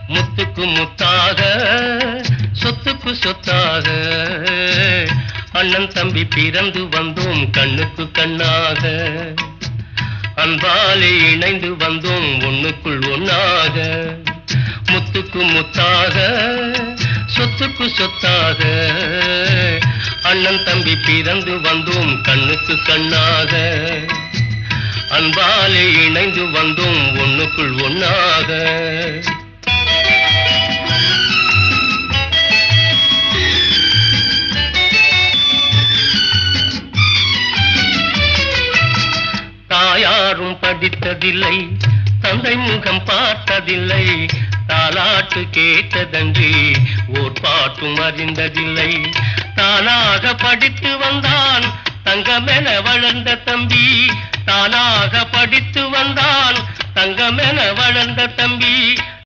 முத்துக்கு முத்தாக சொத்துக்கு சொத்தாக அண்ணன் தம்பி பிறந்து வந்தோம் கண்ணுக்கு கண்ணாக அன்பாலே இணைந்து வந்தோம் ஒண்ணுக்குள் ஒண்ணாக முத்துக்கு முத்தாக சொத்துக்கு சொத்தாக அண்ணன் தம்பி பிறந்து வந்தோம் கண்ணுக்கு கண்ணாக அன்பாலே இணைந்து வந்தோம் ஒண்ணுக்குள் ஒண்ணாக தாயாரும் படித்ததில்லை தந்தை முகம் பார்த்ததில்லை தாலாட்டு கேட்டதன்றி ஓர் பாட்டும் அறிந்ததில்லை தானாக படித்து வந்தான் தங்கமென வளர்ந்த தம்பி தானாக படித்து வந்தான் தங்கமென வளர்ந்த தம்பி